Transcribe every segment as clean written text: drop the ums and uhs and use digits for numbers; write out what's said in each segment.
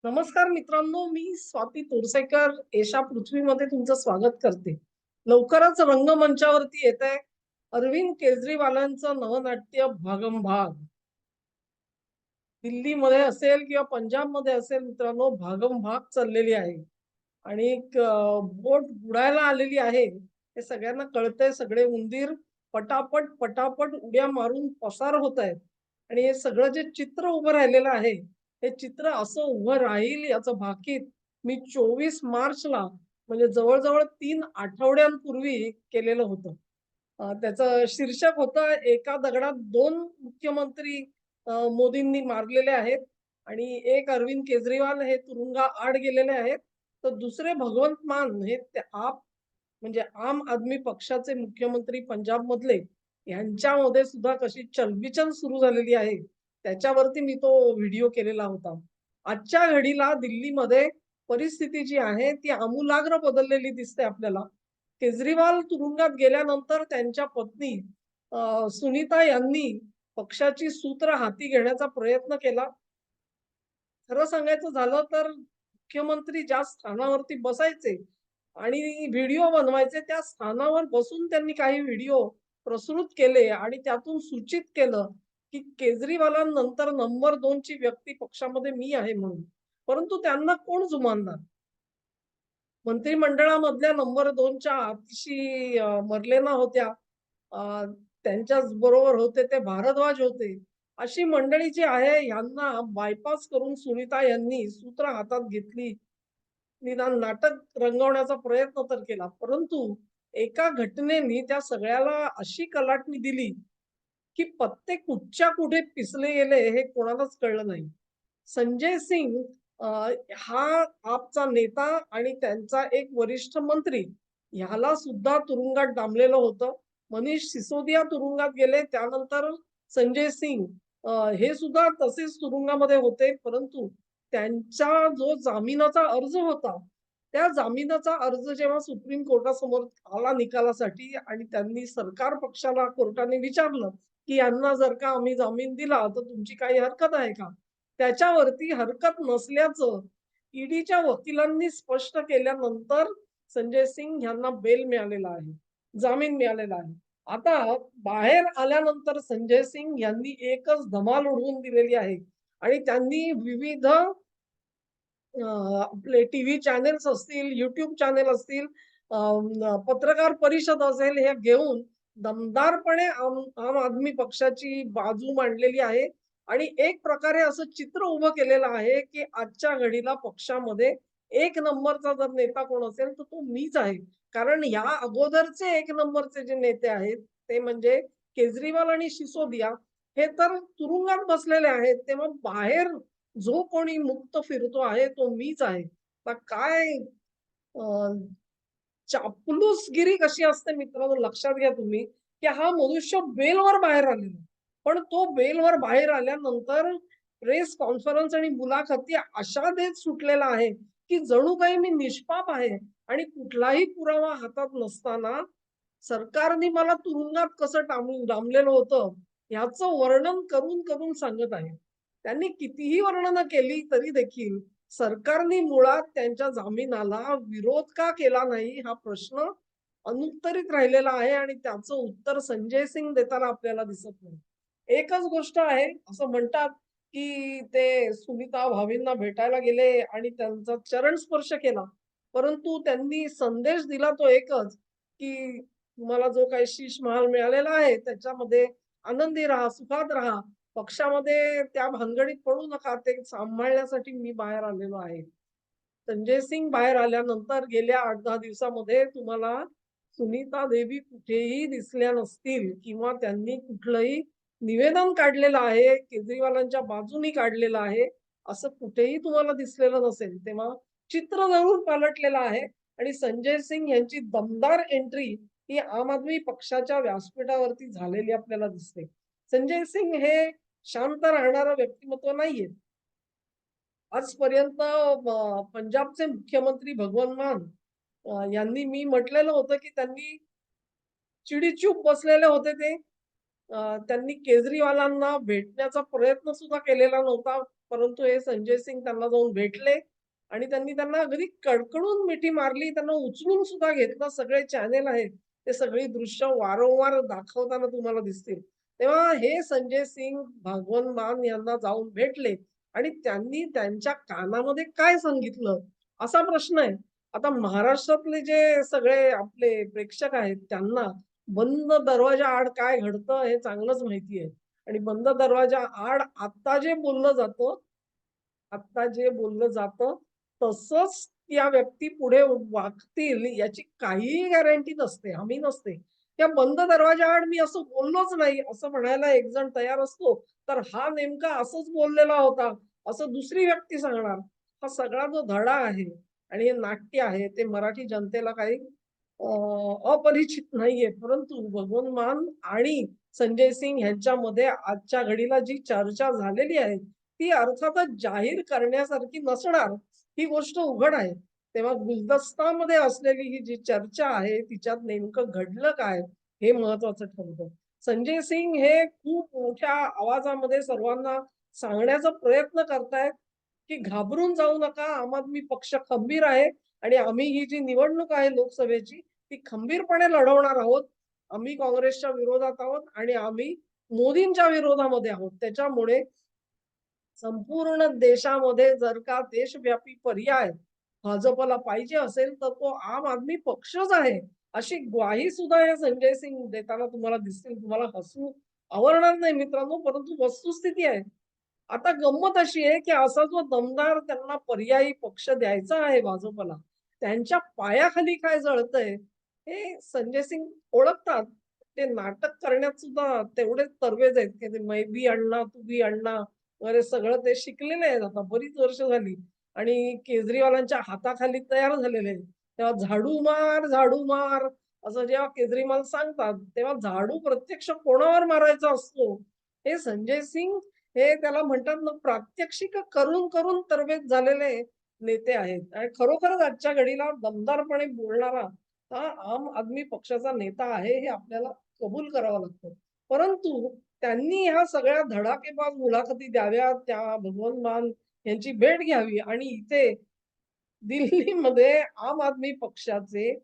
नमस्कार मित्रांनो, मी स्वाती तोरसेकर एशा पृथ्वीमध्ये तुमचं स्वागत करते. लवकरच रंगमंचावरती येत आहे अरविंद केजरीवालांचं नवनाट्य भागम भाग. दिल्लीमध्ये असेल किंवा पंजाबमध्ये असेल मित्रांनो, भागम भाग चाललेली आहे. आणि बोट बुडायला आलेली आहे. हे सगळ्यांना कळतंय. सगळे उंदीर पटापट पटापट उड्या मारून पसार होत आहेत. आणि हे सगळं जे चित्र उभं राहिलेलं आहे, हे चित्र असं उभं राहील याचं भाकीत मी 24 मार्चला म्हणजे जवळ-जवळ 3 आठवड्यांपूर्वी केलेलं होतं. त्याचं शीर्षक होतं, एका दगडात 2 मुख्यमंत्री मोदींनी मारलेले आहेत आणि एक अरविंद केजरीवाल हे तुरुंगाआड गेलेले आहेत. तर दुसरे भगवंत मान हे म्हणजे आम आदमी पक्षाचे मुख्यमंत्री पंजाबमधले, यांच्यामध्ये सुद्धा कशी चलबिचल सुरू झालेली आहे, त्याच्यावरती मी तो व्हिडिओ केलेला होता. आजच्या घडीला दिल्लीमध्ये परिस्थिती जी आहे ती आमूलाग्र बदललेली दिसते आपल्याला. केजरीवाल तुरुंगात गेल्यानंतर त्यांच्या पत्नी सुनीता यांनी पक्षाची सूत्र हाती घेण्याचा प्रयत्न केला. खरं सांगायचं झालं तर मुख्यमंत्री ज्या स्थानावरती बसायचे आणि व्हिडिओ बनवायचे, त्या स्थानावर बसून त्यांनी काही व्हिडिओ प्रसृत केले आणि त्यातून सूचित केलं, की केजरीवालांनंतर नंबर 2 ची व्यक्ती पक्षामध्ये मी आहे म्हणून. परंतु त्यांना कोण जुमानणार? मंत्रिमंडळामधल्या नंबर 2 च्या आतिशी मर्लेना होत्या. अ, त्यांच्याच बरोबर होते ते भारद्वाज होते. अशी मंडळी जी आहे ह्यांना बायपास करून सुनीता यांनी सूत्र हातात घेतली. निदान नाटक रंगवण्याचा प्रयत्न तर केला. परंतु एका घटनेने त्या सगळ्याला अशी कलाटणी दिली, की पत्ते कुठच्या कुठे पिसले गेले हे कोणालाच कळलं नाही. संजय सिंग अ, हा आपचा नेता आणि त्यांचा एक वरिष्ठ मंत्री ह्याला सुद्धा तुरुंगात डांबलेलं होतं. मनीष सिसोदिया तुरुंगात गेले. त्यानंतर संजय सिंग हे सुद्धा तसेच तुरुंगामध्ये होते. परंतु त्यांचा जो जामिनाचा अर्ज होता, त्या जामिनाचा अर्ज जेव्हा सुप्रीम कोर्टासमोर आला निकालासाठी आणि त्यांनी सरकार पक्षाला कोर्टाने विचारलं, की यांना जर का आम्ही जामीन दिला, तर तुमची काही हरकत आहे का? त्याच्यावरती हरकत नसल्याचं ईडीच्या वकिलांनी स्पष्ट केल्यानंतर संजय सिंग यांना बेल मिळालेला आहे. जामीन मिळालेला आहे. आता बाहेर आल्यानंतर संजय सिंग यांनी एकच धमाल उडवून दिलेली आहे आणि त्यांनी विविध आपले टीव्ही चॅनेल्स असतील, YouTube चॅनेल असतील, पत्रकार परिषद असेल, हे घेऊन दमदारपणे आम आम आदमी पक्षाची बाजू मांडलेली आहे आणि एक प्रकारे असं चित्र उभं केलेलं आहे, की आजच्या घडीला पक्षामध्ये एक नंबरचा जर नेता कोण असेल, तर तो मीच आहे. कारण या अगोदरचे एक नंबरचे जे नेते आहेत, ते म्हणजे केजरीवाल आणि सिसोदिया हे तर तुरुंगात बसलेले आहेत. तेव्हा बाहेर जो कोणी मुक्त फिरतो आहे तो मीच आहे. आता काय अ, चापलूसगिरी कशी असते मित्रांनो लक्षात घ्या तुम्ही, की हा मनुष्य बेलवर बाहेर आलेला. पण तो बेलवर बाहेर आल्यानंतर प्रेस कॉन्फरन्स आणि मुलाखती अशा देत सुटलेला आहे, की जणू काही मी निष्पाप आहे आणि कुठलाही पुरावा हातात नसताना सरकारने मला तुरुंगात कसं डांबलेलं होतं, ह्याचं वर्णन करून सांगत आहे. त्यांनी कितीही वर्णनं केली तरी देखील सरकारने मुळात त्यांच्या जामिनाला विरोध का केला नाही हा प्रश्न अनुत्तरित राहिलेला आहे आणि त्याचं उत्तर संजय सिंग देताना आपल्याला दिसत नाही. एकच गोष्ट आहे, असं म्हणतात, की ते सुनीता भाभींना भेटायला गेले आणि त्यांचा चरण स्पर्श केला. परंतु त्यांनी संदेश दिला तो एकच, की तुम्हाला जो काही शीश महाल मिळालेला आहे त्याच्यामध्ये आनंदी राहा, सुखात राहा. पक्षामध्ये त्या भानगडीत पडू नका. ते सांभाळण्यासाठी मी बाहेर आलेलो आहे. संजय सिंग बाहेर आल्यानंतर गेल्या 8-10 दिवसामध्ये तुम्हाला सुनीता देवी कुठेही दिसल्या नसतील किंवा त्यांनी कुठलंही निवेदन काढलेलं आहे, केजरीवालांच्या बाजूनी काढलेलं आहे, असं कुठेही तुम्हाला दिसलेलं नसेल. तेव्हा चित्र जरूर पालटलेलं आहे आणि संजय सिंग यांची दमदार एंट्री ही आम आदमी पक्षाच्या व्यासपीठावरती झालेली आपल्याला दिसते. संजय सिंग हे शांत राहणारं व्यक्तिमत्व नाहीये. आजपर्यंत पंजाबचे मुख्यमंत्री भगवंत मान यांनी मी म्हटलेलं होतं, की त्यांनी चिडीचूप बसलेले होते ते. त्यांनी केजरीवालांना भेटण्याचा प्रयत्न सुद्धा केलेला नव्हता. परंतु हे संजय सिंग त्यांना जाऊन भेटले आणि त्यांना अगदी कडकडून मिठी मारली. त्यांना उचलून सुद्धा घेतलं. सगळे चॅनेल आहेत, ते सगळी दृश्य वारंवार दाखवताना तुम्हाला दिसतील. तेव्हा हे संजय सिंग भगवंत मान यांना जाऊन भेटले आणि त्यांनी त्यांच्या कानामध्ये काय सांगितलं, असा प्रश्न आहे. आता महाराष्ट्रातले जे सगळे आपले प्रेक्षक आहेत, त्यांना बंद दरवाजा आड काय घडतं हे चांगलंच माहिती आहे. आणि बंद दरवाजा आड आत्ता जे बोललं जातं, तसंच त्या व्यक्ती पुढे वागतील याची काहीही गॅरंटी नसते, हमी नसते. त्या बंद दरवाजाआड मी असं बोललोच नाही, असं म्हणायला एक जण तयार असतो, तर हा नेमका असंच बोललेला होता, असं दुसरी व्यक्ती सांगणार. हा सगळा जो धडा आहे आणि हे नाट्य आहे, ते मराठी जनतेला काही अपरिचित नाहीये. परंतु भगवंत मान आणि संजय सिंग ह्यांच्यामध्ये आजच्या घडीला जी चर्चा झालेली आहे, ती अर्थातच जाहीर करण्यासारखी नसणार, ही गोष्ट उघड आहे. तेव्हा गुलदस्तामध्ये असलेली ही जी चर्चा आहे, तिच्यात नेमकं घडलं काय, हे महत्वाचं ठरतं. संजय सिंग हे खूप मोठ्या आवाजामध्ये सर्वांना सांगण्याचा प्रयत्न करतायत, की घाबरून जाऊ नका. आम आदमी पक्ष खंबीर आहे आणि आम्ही ही जी निवडणूक आहे लोकसभेची, ती खंबीरपणे लढवणार आहोत. आम्ही काँग्रेसच्या विरोधात आहोत आणि आम्ही मोदींच्या विरोधामध्ये आहोत. त्याच्यामुळे संपूर्ण देशामध्ये जर का देशव्यापी पर्याय भाजपला पाहिजे असेल, तर तो आम आदमी पक्षच आहे. अशी ग्वाही सुद्धा हे संजय सिंग देताना तुम्हाला दिसतील. तुम्हाला हसू आवरणार नाही मित्रांनो, परंतु वस्तुस्थिती आहे. आता गंमत अशी आहे, की असा जो दमदार त्यांना पर्यायी पक्ष द्यायचा आहे भाजपला, त्यांच्या पायाखाली काय जळतंय, हे संजय सिंग ओळखतात. ते नाटक करण्यात सुद्धा तेवढेच तरबेज आहेत, की ते "मैं भी अण्णा, तू भी अण्णा" वगैरे सगळं ते शिकलेले आहेत आता बरीच वर्ष झाली आणि केजरीवालांच्या हाताखाली तयार झालेले आहेत. तेव्हा झाडू मार" असं जेव्हा केजरीवाल सांगतात, तेव्हा झाडू प्रत्यक्ष कोणावर मारायचा असतो, हे संजय सिंग हे त्याला म्हणतात ना प्रात्यक्षिक करून तरबेज झालेले नेते आहेत आणि खरोखरच आजच्या घडीला दमदारपणे बोलणारा हा आम आदमी पक्षाचा नेता आहे हे आपल्याला कबूल करावं लागतं. परंतु त्यांनी ह्या सगळ्या धडाकेबाज मुलाखती द्याव्यात, त्या भगवंत मान यांची भेट घ्यावी आणि इथे दिल्लीमध्ये आम आदमी पक्षाचे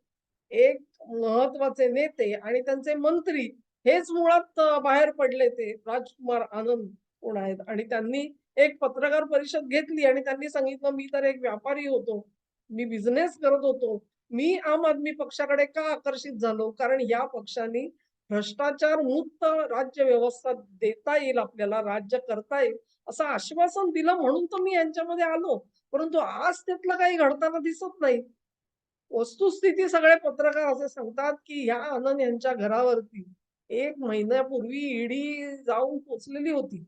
एक महत्वाचे नेते आणि त्यांचे मंत्री हेच मुळात बाहेर पडले ते राजकुमार आनंद कोण आहेत आणि त्यांनी एक पत्रकार परिषद घेतली आणि त्यांनी सांगितलं, "मी तर एक व्यापारी होतो. मी बिझनेस करत होतो. मी आम आदमी पक्षाकडे का आकर्षित झालो? कारण या पक्षाने भ्रष्टाचार मुक्त राज्य व्यवस्था देता येईल आपल्याला, राज्य करता येईल, असं आश्वासन दिलं म्हणून तर मी यांच्यामध्ये आलो. परंतु आज त्यातलं काही घडताना दिसत नाही." वस्तुस्थिती सगळे पत्रकार असे सांगतात, की ह्या आनंद यांच्या घरावरती 1 महिन्यापूर्वी ईडी जाऊन पोहोचलेली होती.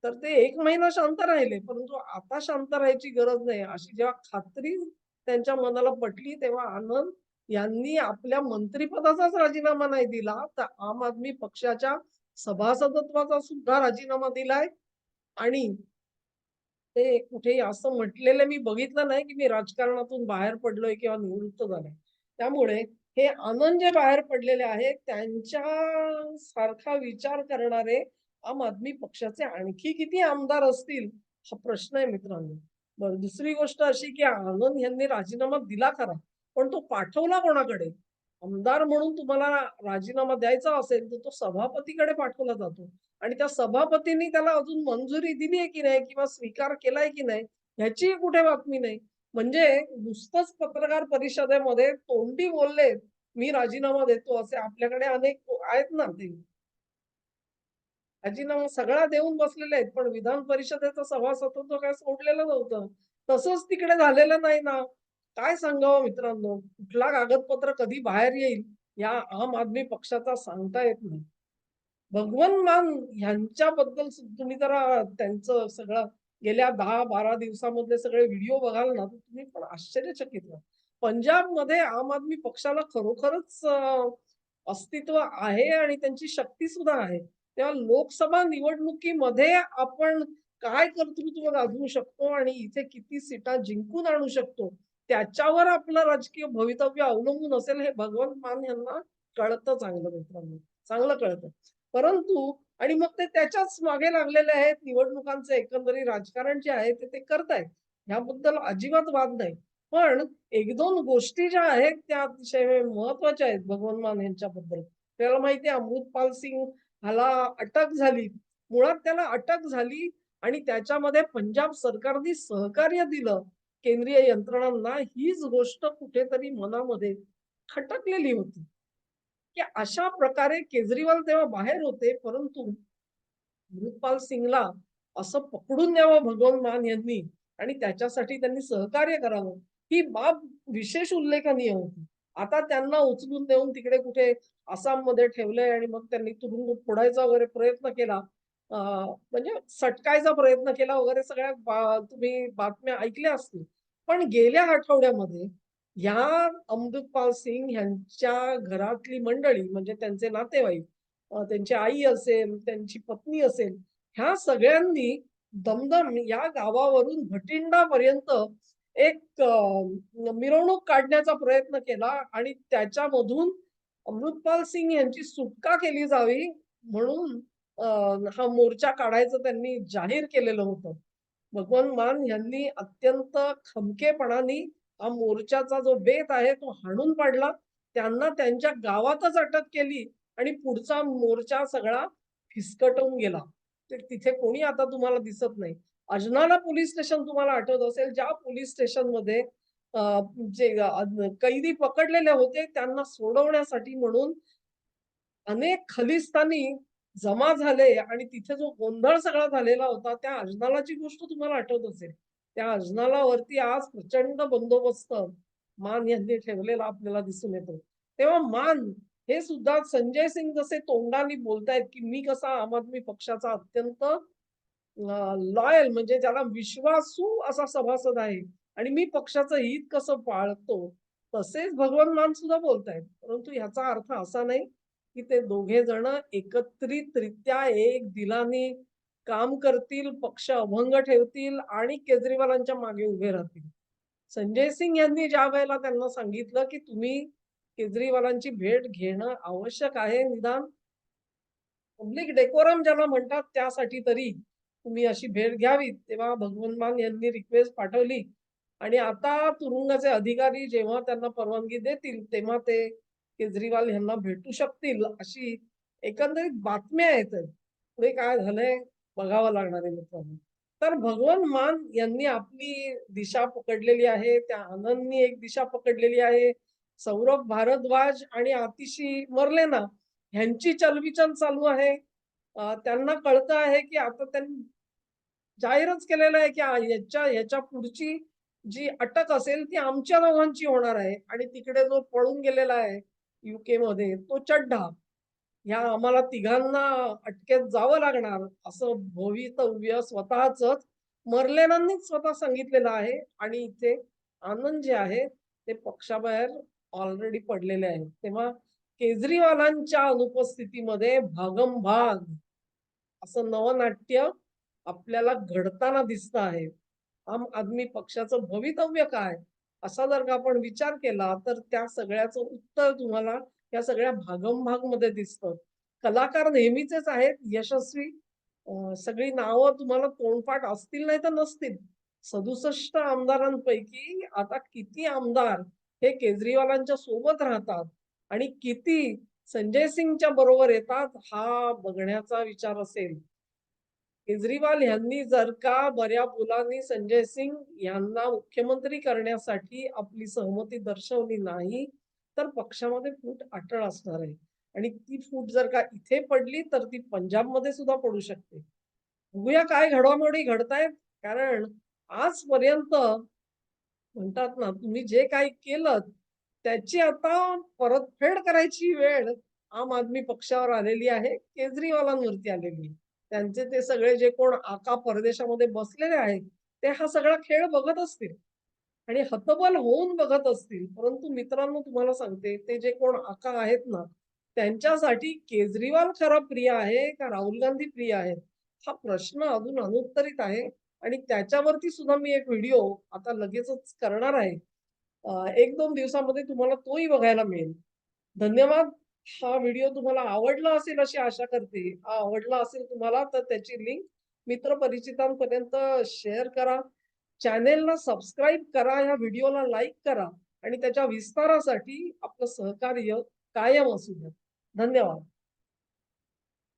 तर ते 1 महिना शांत राहिले. परंतु आता शांत राहायची गरज नाही. अशी जेव्हा खात्री त्यांच्या मनाला पटली, तेव्हा आनंद यांनी आपल्या मंत्रिपदाचाच राजीनामा नाही दिला, तर आम आदमी पक्षाच्या सभासदत्वाचा सुद्धा राजीनामा दिलाय आणि ते कुठेही असं म्हटलेलं मी बघितलं नाही, की मी राजकारणातून बाहेर पडलोय किंवा निवृत्त झालोय. त्यामुळे हे आनंद जे बाहेर पडलेले आहेत, त्यांच्या सारखा विचार करणारे आम आदमी पक्षाचे आणखी किती आमदार असतील, हा प्रश्न आहे मित्रांनो. बरं, दुसरी गोष्ट अशी, की आनंद यांनी राजीनामा दिला खरा, पण तो पाठवला कोणाकडे? आमदार म्हणून तुम्हाला राजीनामा द्यायचा असेल, तर तो सभापतीकडे पाठवला जातो. आणि त्या सभापतींनी त्याला अजून मंजुरी दिली आहे की नाही किंवा स्वीकार केलाय की नाही ह्याचीही कुठे बातमी नाही. म्हणजे नुसतंच पत्रकार परिषदेमध्ये तोंडी बोलले, "मी राजीनामा देतो" असे आपल्याकडे अनेक आहेत ना ते. राजीनामा सगळा देऊन बसलेले आहेत, पण विधान परिषदेचं सभासदत्व काय सोडलेलं नव्हतं. तसंच तिकडे झालेलं नाही ना. काय सांगावं मित्रांनो, कुठला कागदपत्र कधी बाहेर येईल, या आम आदमी पक्षाचा सांगता येत नाही. भगवंत मान ह्यांच्याबद्दल तुम्ही जरा त्यांचं सगळं गेल्या 10-12 दिवसामधले सगळे व्हिडिओ बघाल ना, तर तुम्ही पण आश्चर्यचकित व्हाल. पंजाबमध्ये आम आदमी पक्षाला खरोखरच अस्तित्व आहे आणि त्यांची शक्ती सुद्धा आहे. तेव्हा लोकसभा निवडणुकीमध्ये आपण काय कर्तृत्व गाजवू शकतो आणि इथे किती सीटा जिंकून आणू शकतो, त्याच्यावर आपलं राजकीय भवितव्य अवलंबून असेल हे भगवंत मान यांना कळतं चांगलं मित्रांनो, चांगलं कळतं. परंतु आणि मग ते त्याच्याच मागे लागलेले आहेत. निवडणुकांचं एकंदरीत राजकारण जे आहे ते करतायत. ह्याबद्दल अजिबात वाद नाही. पण 1-2 गोष्टी ज्या आहेत त्या अतिशय महत्त्वाच्या आहेत भगवंत मान यांच्याबद्दल. त्याला माहिती आहे अमृतपाल सिंग ह्याला अटक झाली. मुळात त्याला अटक झाली आणि त्याच्यामध्ये पंजाब सरकारने सहकार्य दिलं केंद्रीय यंत्रणांना, हीच गोष्ट कुठेतरी मनामध्ये खटकलेली होती, की अशा प्रकारे केजरीवाल तेव्हा बाहेर होते, परंतु अमृतपाल सिंगला असं पकडून द्यावं भगवंत मान यांनी आणि त्याच्यासाठी त्यांनी सहकार्य करावं, ही बाब विशेष उल्लेखनीय होती. आता त्यांना उचलून नेऊन तिकडे कुठे आसाममध्ये ठेवलंय आणि मग त्यांनी तुरुंग फोडायचा वगैरे प्रयत्न केला. अ, म्हणजे सटकायचा प्रयत्न केला वगैरे सगळ्या तुम्ही बातम्या ऐकल्या असतील. पण गेल्या आठवड्यामध्ये ह्या अमृतपाल सिंग यांच्या घरातली मंडळी म्हणजे त्यांचे नातेवाईक, त्यांची आई असेल, त्यांची पत्नी असेल, ह्या सगळ्यांनी दमदम या गावावरून भटिंडापर्यंत एक मिरवणूक काढण्याचा प्रयत्न केला आणि त्याच्यामधून अमृतपाल सिंग यांची सुटका केली जावी म्हणून अ, हा मोर्चा काढायचं त्यांनी जाहीर केलेलं होतं. भगवंत मान यांनी अत्यंत खमकेपणाने हा मोर्चाचा जो बेत आहे तो हाणून पाडला. त्यांना त्यांच्या गावातच अटक केली आणि पुढचा मोर्चा सगळा फिस्कटून गेला. तिथे कोणी आता तुम्हाला दिसत नाही. अजनाला पोलिस स्टेशन तुम्हाला आठवत असेल, ज्या पोलिस स्टेशनमध्ये अ, जे कैदी पकडलेले होते त्यांना सोडवण्यासाठी म्हणून अनेक खलिस्तानी जमा झाले आणि तिथे जो गोंधळ सगळा झालेला होता, त्या अजनालाची गोष्ट तुम्हाला आठवत असेल. त्या अजनालावरती आज प्रचंड बंदोबस्त मान यांनी ठेवलेला आपल्याला दिसून येतो. तेव्हा मान हे सुद्धा संजय सिंग जसे तोंडाने बोलतायत, की मी कसा आम आदमी पक्षाचा अत्यंत लॉयल म्हणजे ज्याला विश्वासू असा सभासद आहे आणि मी पक्षाचं हित कसं पाळतो, तसेच भगवंत मान सुद्धा बोलतायत. परंतु ह्याचा अर्थ असा नाही, की ते दोघे जण एकत्रितरित्या एक दिलाने काम करतील, पक्ष अभंग ठेवतील आणि केजरीवालांच्या मागे उभे राहतील. संजय सिंग यांनी ज्यावेळेला त्यांना सांगितलं, की तुम्ही केजरीवालांची भेट घेणं आवश्यक आहे, निदान पब्लिक डेकोरम ज्याला म्हणतात त्यासाठी तरी तुम्ही अशी भेट घ्यावी. तेव्हा भगवंत मान यांनी रिक्वेस्ट पाठवली आणि आता तुरुंगाचे अधिकारी जेव्हा त्यांना परवानगी देतील, तेव्हा ते केजरीवाल यांना भेटू शकतील, अशी एकंदरीत बातम्या आहेत. पुढे काय झालंय बघावं लागणार आहे मित्रांनो. तर भगवंत मान यांनी आपली दिशा पकडलेली आहे. त्या आनंदनी एक दिशा पकडलेली आहे. सौरभ भारद्वाज आणि आतिशी मर्लेना ह्यांची चलबिचल चालू आहे. त्यांना कळतं आहे, की आता त्यांनी जाहीरच केलेलं आहे, की ह्याच्या पुढची जी अटक असेल ती आमच्या दोघांची होणार आहे आणि तिकडे जो पळून गेलेला आहे यूकेमध्ये तो चड्ढा, ह्या आम्हाला तिघांना अटकेत जावं लागणार असं भवितव्य स्वतःचंच मर्लेनांनीच स्वतः सांगितलेलं आहे आणि इथे आनंद जे आहे ते पक्षाबाहेर ऑलरेडी पडलेले आहेत. तेव्हा केजरीवालांच्या अनुपस्थितीमध्ये भागमभाग असं नवनाट्य आपल्याला घडताना दिसतं आहे. आम आदमी पक्षाचं भवितव्य काय? असा जर का आपण विचार केला, तर त्या सगळ्याचं उत्तर तुम्हाला या सगळ्या भागमभागमध्ये दिसतं. कलाकार नेहमीचेच आहेत यशस्वी. सगळी नावं तुम्हाला तोंडपाठ असतील नाही तर नसतील. 67 आमदारांपैकी आता किती आमदार हे केजरीवालांच्या सोबत राहतात आणि किती संजय सिंगच्या बरोबर येतात, हा बघण्याचा विचार असेल. केजरीवाल यांनी जर का बऱ्या बोलांनी संजय सिंग यांना मुख्यमंत्री करण्यासाठी आपली सहमती दर्शवली नाही, तर पक्षामध्ये फूट अटळ असणार आहे. आणि ती फूट जर का इथे पडली, तर ती पंजाबमध्ये सुद्धा पडू शकते. बघूया काय घडामोडी घडतायत. कारण आजपर्यंत म्हणतात ना, तुम्ही जे काही केलंत, त्याची आता परतफेड करायची वेळ आम आदमी पक्षावर आलेली आहे, केजरीवालांवरती आलेली आहे. त्यांचे ते सगळे जे कोण आका परदेशामध्ये बसलेले आहेत, ते हा सगळा खेळ बघत असतील आणि हतबल होऊन बघत असतील. परंतु मित्रांनो तुम्हाला सांगते, ते जे कोण आका आहेत ना, त्यांच्यासाठी केजरीवाल खरा प्रिय आहे का राहुल गांधी प्रिय आहेत? हा प्रश्न अजून अनुत्तरित आहे आणि त्याच्यावरती सुद्धा मी एक व्हिडिओ आता लगेचच करणार आहे. 1-2 दिवसामध्ये तुम्हाला तोही बघायला मिळेल. धन्यवाद. हा व्हिडिओ तुम्हाला आवडला असेल अशी आशा करते. हा आवडला असेल तुम्हाला तर त्याची लिंक मित्रपरिचितांपर्यंत शेअर करा. चॅनेलला सबस्क्राईब करा, या व्हिडिओला लाईक करा आणि त्याच्या विस्तारासाठी आपलं सहकार्य कायम असू द्या. धन्यवाद.